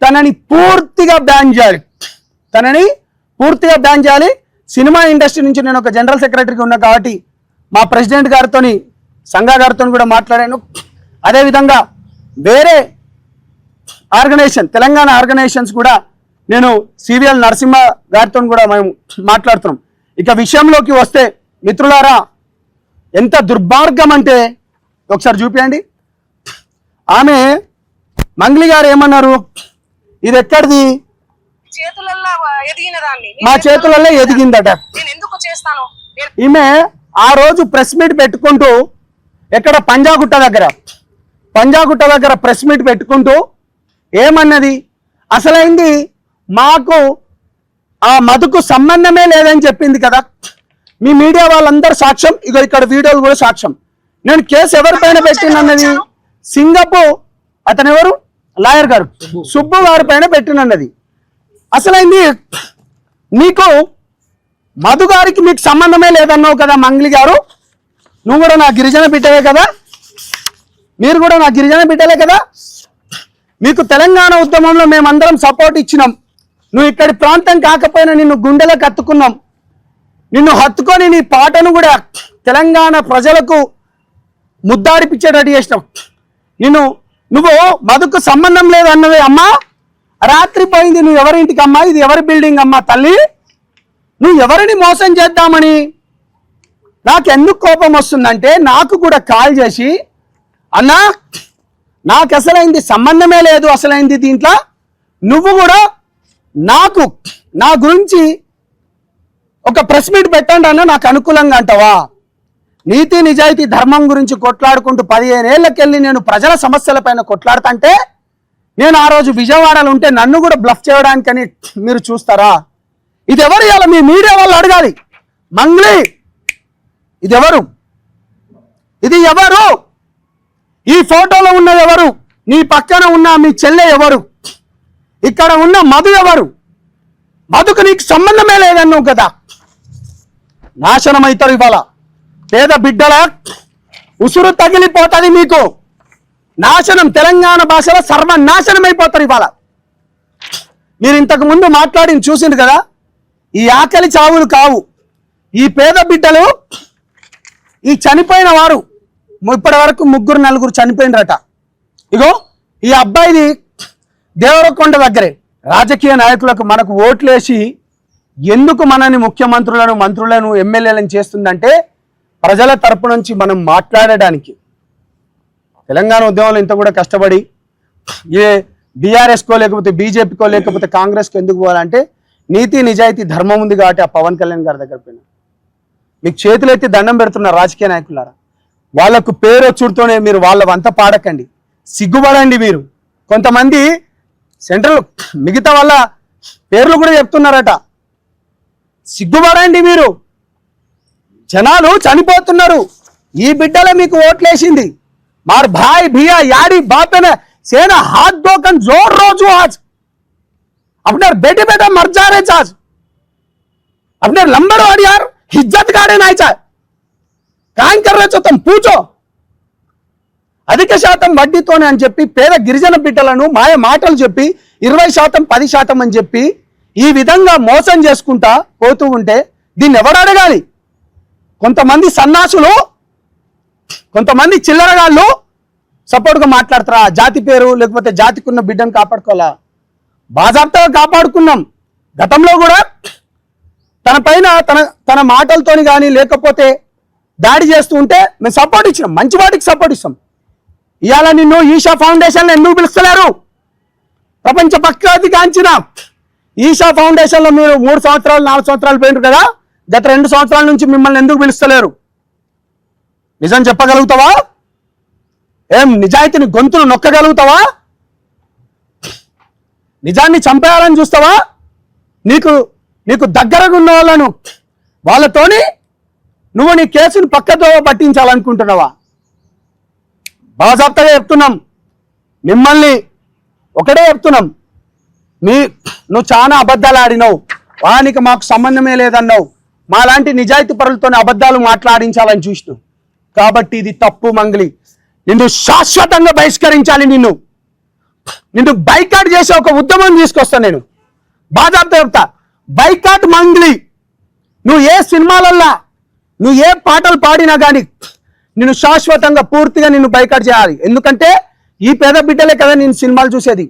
తనని పూర్తిగా బ్యాన్ చేయాలి. సినిమా ఇండస్ట్రీ నుంచి నేను ఒక జనరల్ సెక్రటరీగా ఉన్నా కాబట్టి మా ప్రెసిడెంట్ గారితో సంఘా గారితో కూడా మాట్లాడాను. అదేవిధంగా వేరే ఆర్గనైజేషన్ తెలంగాణ ఆర్గనైజేషన్స్ కూడా నేను సివిఎల్ నరసింహ గారితో కూడా మేము మాట్లాడుతున్నాం. ఇక విషయంలోకి వస్తే మిత్రులారా, ఎంత దుర్మార్గం అంటే ఒకసారి చూపియండి. ఆమె మంగ్లీ గారు ఏమన్నారు, ఇది ఎక్కడిది, మా చేతులలో ఎదిగిందట. ఈమె ఆ రోజు ప్రెస్ మీట్ పెట్టుకుంటూ ఎక్కడ పంజాగుట్ట దగ్గర ప్రెస్ మీట్ పెట్టుకుంటూ ఏమన్నది, అసలైంది మాకు ఆ మధుకు సంబంధమే లేదని చెప్పింది కదా. మీ మీడియా వాళ్ళందరూ సాక్ష్యం, ఇగో ఇక్కడ వీడియోలు కూడా సాక్ష్యం. నేను కేసు ఎవరిపైన పెట్టినన్నది, సింగపు అతనెవరు లాయర్ గారు సుబ్బు గారి పైన పెట్టినన్నది. అసలైంది నీకు మధు గారికి మీకు సంబంధమే లేదన్నావు కదా మంగ్లీ గారు. నువ్వు కూడా నా గిరిజన బిడ్డలే కదా, మీరు కూడా నా గిరిజన బిడ్డలే కదా. మీకు తెలంగాణ ఉద్యమంలో మేమందరం సపోర్ట్ ఇచ్చినాం. నువ్వు ఇక్కడి ప్రాంతం కాకపోయినా నిన్ను గుండెలకు హత్తుకున్నాం. నిన్ను హత్తుకొని నీ పాటను కూడా తెలంగాణ ప్రజలకు ముద్దాడిపించేటట్టు చేసినావు. నువ్వు మధుకు సంబంధం లేదు అన్నవే అమ్మా. రాత్రి పోయింది, నువ్వు ఎవరింటికి అమ్మా, ఇది ఎవరి బిల్డింగ్ అమ్మా తల్లి, నువ్వు ఎవరిని మోసం చేద్దామని. నాకు ఎందుకు కోపం వస్తుందంటే, నాకు కూడా కాల్ చేసి అన్నా నాకు అసలైంది సంబంధమే లేదు, అసలైంది దీంట్లో నువ్వు కూడా నా గురించి ఒక ప్రెస్ మీట్ పెట్టండి అన్న, నాకు అనుకూలంగా అంటావా. నీతి నిజాయితీ ధర్మం గురించి కొట్లాడుకుంటూ 15 ఏళ్ళకెళ్ళి నేను ప్రజల సమస్యలపైన కొట్లాడుతుంటే, నేను ఆ రోజు విజయవాడలో ఉంటే నన్ను కూడా బ్లఫ్ చేయడానికని మీరు చూస్తారా. ఇది ఎవరు, ఇవాళ మీ మీడియా వాళ్ళు అడగాలి. మంగ్లీ ఇది ఎవరు, ఈ ఫోటోలో ఉన్నది ఎవరు, నీ పక్కన ఉన్న మీ చెల్లె ఎవరు, ఇక్కడ ఉన్న మధు ఎవరు. మధుకు నీకు సంబంధమే లేదన్నావు కదా. నాశనం అవుతారు ఇవాళ. పేద బిడ్డల ఉసురు తగిలిపోతుంది మీకు. నాశనం, తెలంగాణ భాషలో సర్వనాశనం అయిపోతారు ఇవాళ. మీరు ఇంతకు ముందు మాట్లాడి చూసింది కదా, ఈ ఆకలి చావులు కావు. ఈ పేద బిడ్డలు, ఈ చనిపోయిన వారు ఇప్పటి వరకు 3-4 చనిపోయినరట. ఇగో ఈ అబ్బాయిది దేవరకొండ దగ్గరే. రాజకీయ నాయకులకు మనకు ఓట్లేసి ఎందుకు మనని ముఖ్యమంత్రులను, మంత్రులను, ఎమ్మెల్యేలను చేస్తుందంటే ప్రజల తరపు నుంచి మనం మాట్లాడడానికి. తెలంగాణ ఉద్యమంలో ఇంత కూడా కష్టపడి ఏ బీఆర్ఎస్కో లేకపోతే బీజేపీకో లేకపోతే కాంగ్రెస్కో ఎందుకు పోవాలంటే, నీతి నిజాయితీ ధర్మం ఉంది కాబట్టి ఆ పవన్ కళ్యాణ్ గారి దగ్గర పోయినా. మీకు చేతులెత్తి దండం పెడుతున్నారు రాజకీయ నాయకులారా. వాళ్ళకు పేరు వచ్చుడుతోనే మీరు వాళ్ళ వంత పాడకండి, సిగ్గుపడండి. మీరు కొంతమంది సెంట్రల్ మిగతా వాళ్ళ పేర్లు కూడా చెప్తున్నారట, సిగ్గుపడండి. మీరు జనాలు చనిపోతున్నారు, ఈ బిడ్డలే మీకు ఓట్లేసింది. मार भाई भैया यारी बाप है सेना हाथ धोकर जोर रोजू आज अपने बेटे बेटा मर जा रहे आज अपने लंबर वाड़ी यार इज्जत गाड़े नहीं चाहे काम कर रहे तुम पूछो అధిక శాతం వడ్డీతోనే అని చెప్పి పేద గిరిజన బిడ్డలను మాయ మాటలు చెప్పి 20% 10% అని చెప్పి ఈ విధంగా మోసం చేసుకుంటా పోతూ ఉంటే దీన్ని ఎవరు అడగాలి? కొంతమంది సన్నాసులు కొంతమంది చిల్లరగాళ్ళు సపోర్ట్గా మాట్లాడతారా? జాతి పేరు లేకపోతే జాతికున్న బిడ్డను కాపాడుకోవాలా? బాజాప్తాగా కాపాడుకున్నాం. గతంలో కూడా తన పైన తన మాటలతోని కానీ లేకపోతే దాడి చేస్తూ ఉంటే మేము సపోర్ట్ ఇచ్చినాం, మంచి వాటికి సపోర్ట్ ఇస్తాం. ఇవాళ నిన్ను ఈషా ఫౌండేషన్లో ఎందుకు పిలుస్తలేరు? ప్రపంచ ప్రఖ్యాతిగాంచిన ఈషా ఫౌండేషన్లో మీరు 3 సంవత్సరాలు 4 సంవత్సరాలు పోయినారు కదా, గత 2 సంవత్సరాల నుంచి మిమ్మల్ని ఎందుకు పిలుస్తలేరు? నిజం చెప్పగలుగుతావా? ఏం నిజాయితీని గొంతును నొక్కగలుగుతావా? నిజాన్ని చంపేయాలని చూస్తావా? నీకు దగ్గరగా ఉన్న వాళ్ళను వాళ్ళతోని నువ్వు నీ కేసును పక్కతో పట్టించాలనుకుంటున్నావా? బాజాప్తాగా చెప్తున్నాం, మిమ్మల్ని ఒకటే చెప్తున్నాం, నువ్వు చాలా అబద్ధాలు ఆడినావు, వానికి మాకు సంబంధమే లేదన్నావు, మాలాంటి నిజాయితీ పరులతోనే అబద్ధాలు మాట్లాడించాలని చూసినావు. కాబట్టి ఇది తప్పు మంగ్లీ, నిన్ను శాశ్వతంగా బహిష్కరించాలి. నిన్ను నిన్ను బైకాట్ చేసే ఒక ఉద్యమం తీసుకొస్తాను నేను. బాధ్యత చెప్తా, బైకాట్ మంగ్లీ. నువ్వు ఏ సినిమాలల్లా నువ్వు ఏ పాటలు పాడినా కానీ నిన్ను శాశ్వతంగా పూర్తిగా నిన్ను బైకాట్ చేయాలి. ఎందుకంటే ఈ పేద బిడ్డలే కదా నేను సినిమాలు చూసేది.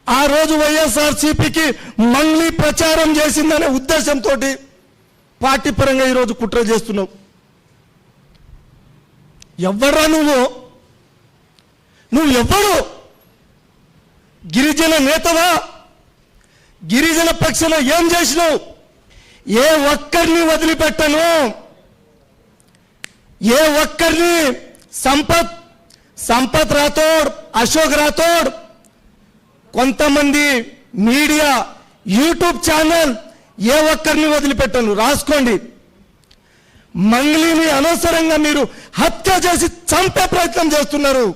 ఆ రోజు వైఎస్ఆర్సీపీకి మంగ్లీ ప్రచారం చేసిందనే ఉద్దేశంతో పార్టీ పరంగా ఈరోజు కుట్ర చేస్తున్నావు. ఎవరా నువ్వెవ్వరు? గిరిజన నేతవా? గిరిజన పక్షాన ఏం చేసినావు? ఏ ఒక్కరిని వదిలిపెట్టను, ఏ ఒక్కరిని సంపత్ రాథోడ్, అశోక్ రాథోడ్, కొంతమంది మీడియా, యూట్యూబ్ ఛానల్, ఏ ఒక్కరిని వదిలిపెట్టను. రాసుకోండి. మంగ్లీని అనవసరంగా మీరు హత్య చేసి చంపే ప్రయత్నం చేస్తున్నారు.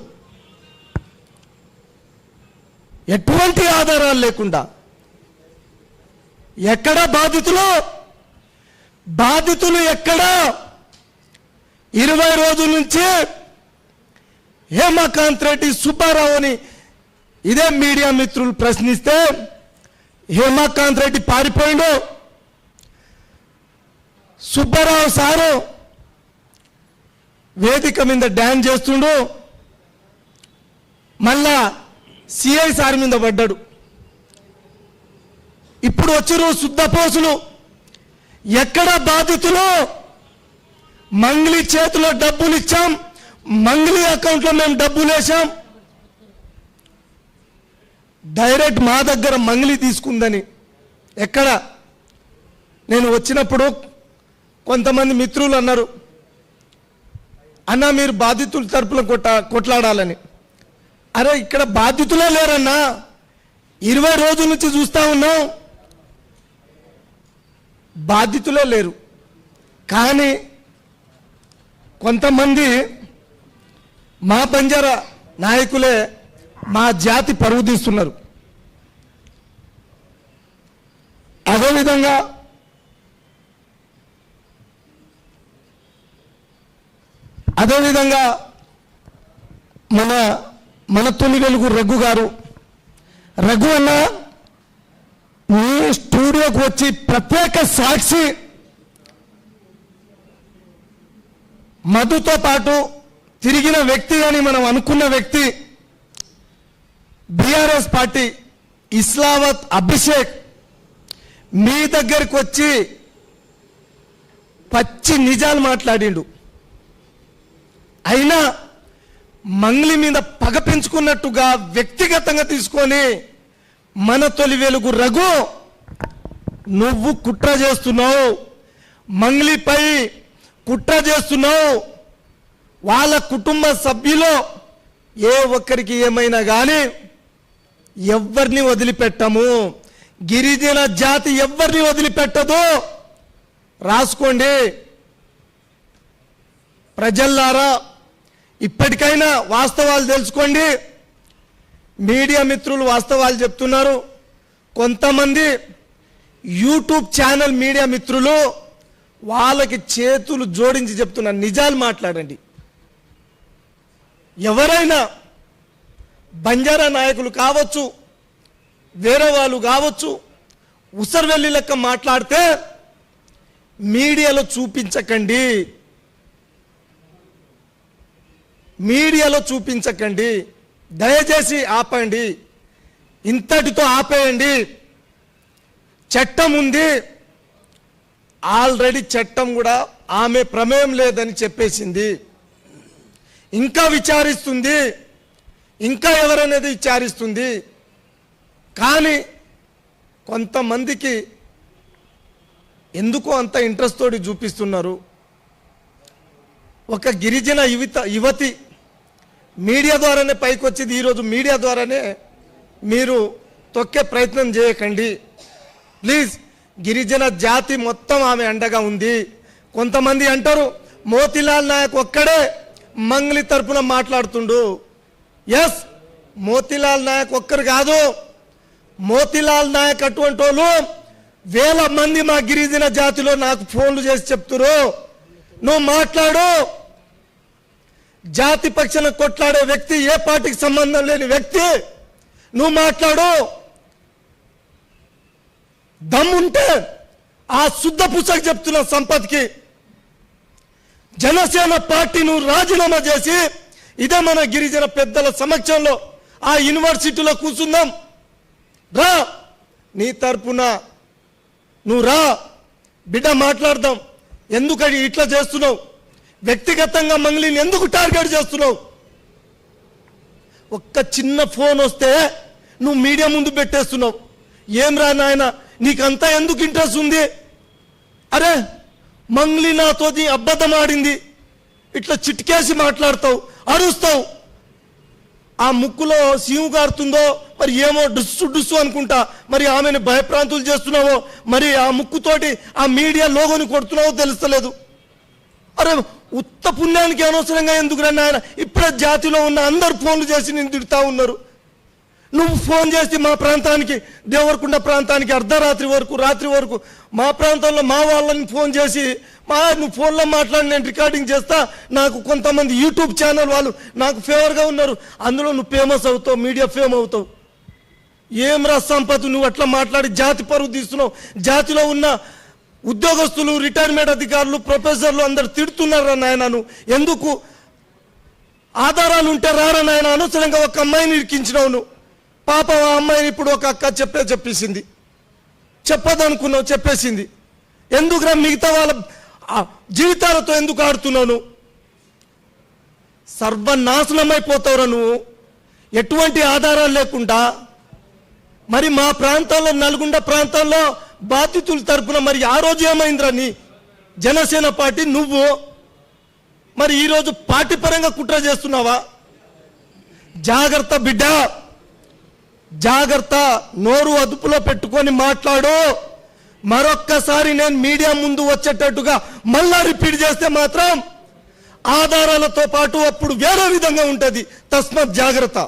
ఎటువంటి ఆధారాలు లేకుండా. ఎక్కడ బాధితులు ఎక్కడ? 20 రోజుల నుంచి హేమకాంత్ రెడ్డి, సుబ్బారావుని ఇదే మీడియా మిత్రులు ప్రశ్నిస్తే హేమకాంత్ రెడ్డి పారిపోయిండు, సుబ్బారావు సారు వేదిక మీద డ్యాన్స్ చేస్తుండు, మళ్ళా సిఐ సార్ మీద పడ్డాడు. ఇప్పుడు వచ్చిరు శుద్ధపోసులు. ఎక్కడ బాధితులు? మంగ్లీ చేతిలో డబ్బులు ఇచ్చాం, మంగ్లీ అకౌంట్లో మేము డబ్బులు వేసాం. డైరెక్ట్ మా దగ్గర మంగ్లీ తీసుకుందని. ఎక్కడ? నేను వచ్చినప్పుడు కొంతమంది మిత్రులు అన్నారు, అన్న మీరు బాధితుల తరపున కొట్లాడాలని. అరే ఇక్కడ బాధితులే లేరన్నా, 20 రోజుల నుంచి చూస్తా ఉన్నాం, బాధితులే లేరు. కానీ కొంతమంది మా బంజారా నాయకులే మా జాతి పరువు తీస్తున్నారు. అదేవిధంగా మన తొలి వెలుగు రఘు గారు, రఘు అన్న మీ స్టూడియోకి వచ్చి ప్రత్యేక సాక్షి, మధుతో పాటు తిరిగిన వ్యక్తి అని మనం అనుకున్న వ్యక్తి, బీఆర్ఎస్ పార్టీ ఇస్లావత్ అభిషేక్ మీ దగ్గరికి వచ్చి పచ్చి నిజాలు మాట్లాడిండు. అయినా మంగ్లీ మీద పగ పెంచుకున్నట్టుగా వ్యక్తిగతంగా తీసుకొని మన తొలి వెలుగు రఘు నువ్వు కుట్ర చేస్తున్నావు, మంగ్లీపై కుట్ర చేస్తున్నావు. వాళ్ళ కుటుంబ సభ్యులు ఏ ఒక్కరికి ఏమైనా కానీ ఎవరిని వదిలిపెట్టము. గిరిజన జాతి ఎవరిని వదిలిపెట్టదు. రాసుకోండి. ప్రజల్లారా ఇప్పటికైనా వాస్తవాలు తెలుసుకోండి. మీడియా మిత్రులు వాస్తవాలు చెప్తున్నారు. కొంతమంది యూట్యూబ్ ఛానల్ మీడియా మిత్రులు వాళ్ళకి చేతులు జోడించి చెప్తున్నారు, నిజాలు మాట్లాడండి. ఎవరైనా బంజారా నాయకులు కావచ్చు, వేరే వాళ్ళు కావచ్చు, ఉసర్వెల్లి లెక్క మాట్లాడితే మీడియాలో చూపించకండి, మీడియాలో చూపించకండి. దయచేసి ఆపండి, ఇంతటితో ఆపేయండి. చట్టం ఉంది, ఆల్రెడీ చట్టం కూడా ఆమె ప్రమేయం లేదని చెప్పేసింది. ఇంకా విచారిస్తుంది, ఇంకా ఎవరనేది విచారిస్తుంది. కానీ కొంతమందికి ఎందుకో అంత ఇంట్రెస్ట్ తోటి చూపిస్తున్నారు. ఒక గిరిజన యువతి మీడియా ద్వారానే పైకి వచ్చింది. ఈరోజు మీడియా ద్వారానే మీరు తొక్కే ప్రయత్నం చేయకండి ప్లీజ్. గిరిజన జాతి మొత్తం ఆమె అండగా ఉంది. కొంతమంది అంటారు మోతీలాల్ నాయక్ ఒక్కడే మంగ్లీ తరపున మాట్లాడుతుండు. ఎస్, మోతీలాల్ నాయక్ ఒక్కరు కాదు, మోతీలాల్ నాయక్ అటువంటి వాళ్ళు వేల మంది మా గిరిజన జాతిలో నాకు ఫోన్లు చేసి చెప్తురు, నువ్వు మాట్లాడు. జాతి పక్షాన కొట్లాడే వ్యక్తి, ఏ పార్టీకి సంబంధం లేని వ్యక్తి నువ్వు మాట్లాడు. దమ్ముంటే ఆ శుద్ధ పుస్తక చెప్తున్న సంపత్కి జనసేన పార్టీ నువ్వు రాజీనామా చేసి ఇదే మన గిరిజన పెద్దల సమక్షంలో ఆ యూనివర్సిటీలో కూర్చుందాం. రా, నీ తరపున నువ్వు రా బిడ్డ, మాట్లాడదాం. ఎందుకని ఇట్లా చేస్తున్నావు? వ్యక్తిగతంగా మంగళిని ఎందుకు టార్గెట్ చేస్తున్నావు? ఒక్క చిన్న ఫోన్ వస్తే నువ్వు మీడియా ముందు పెట్టేస్తున్నావు. ఏం రా నాయన, నీకంతా ఎందుకు ఇంట్రెస్ట్ ఉంది? అరే, మంగ్లీ నాతో అబద్ధం ఆడింది, ఇట్లా చిట్కేసి మాట్లాడతావు, అరుస్తావు. ఆ ముక్కులో సీము గారుతుందో మరి ఏమో డుస్సు డుస్సు అనుకుంటా, మరి ఆమెను భయప్రాంతులు చేస్తున్నావో, మరి ఆ ముక్కుతోటి ఆ మీడియా లోగోని కొడుతున్నావో తెలుస్తలేదు. అరే, ఉత్త పుణ్యానికి అనవసరంగా ఎందుకు రండి ఆయన? ఇప్పుడే జాతిలో ఉన్న అందరు ఫోన్లు చేసి నేను తిడుతూ ఉన్నారు. నువ్వు ఫోన్ చేసి మా ప్రాంతానికి, దేవరకొండ ప్రాంతానికి అర్ధరాత్రి వరకు, రాత్రి వరకు మా ప్రాంతంలో మా వాళ్ళని ఫోన్ చేసి నువ్వు ఫోన్లో మాట్లాడి నేను రికార్డింగ్ చేస్తా, నాకు కొంతమంది యూట్యూబ్ ఛానల్ వాళ్ళు నాకు ఫేవర్గా ఉన్నారు, అందులో నువ్వు ఫేమస్ అవుతావు, మీడియా ఫేమ్ అవుతావు. ఏం రా సంపత్, నువ్వు అట్లా మాట్లాడి జాతి పరువు తీస్తున్నావు. జాతిలో ఉన్న ఉద్యోగస్తులు, రిటైర్మెంట్ అధికారులు, ప్రొఫెసర్లు అందరు తిడుతున్నారు రా నాయన. నువ్వు ఎందుకు? ఆధారాలు ఉంటే రారా నాయన. అనవసరంగా ఒక అమ్మాయిని ఇరికించినావు నువ్వు. పాప ఆ అమ్మాయిని ఇప్పుడు ఒక అక్క చెప్పేసింది, చెప్పదనుకున్నావు, చెప్పేసింది. ఎందుకురా మిగతా వాళ్ళ జీవితాలతో ఎందుకు ఆడుతున్నావు? సర్వనాశనమైపోతావురా నువ్వు, ఎటువంటి ఆధారాలు లేకుండా. మరి మా ప్రాంతాల్లో, నల్గొండ ప్రాంతాల్లో బాధితుల తరపున మరి ఆ రోజు ఏమైందిరా నీ జనసేన పార్టీ? నువ్వు మరి ఈరోజు పార్టీ పరంగా కుట్ర చేస్తున్నావా? జాగ్రత్త బిడ్డ, జాగ్రత్త. నోరు అదుపులో పెట్టుకొని మాట్లాడు. మరొక్కసారి నేను మీడియా ముందు వచ్చేటట్టుగా మళ్ళా రిపీట్ చేస్తే మాత్రం ఆధారాలతో పాటు అప్పుడు వేరే విధంగా ఉంటుంది. తస్మాత్ జాగ్రత్త.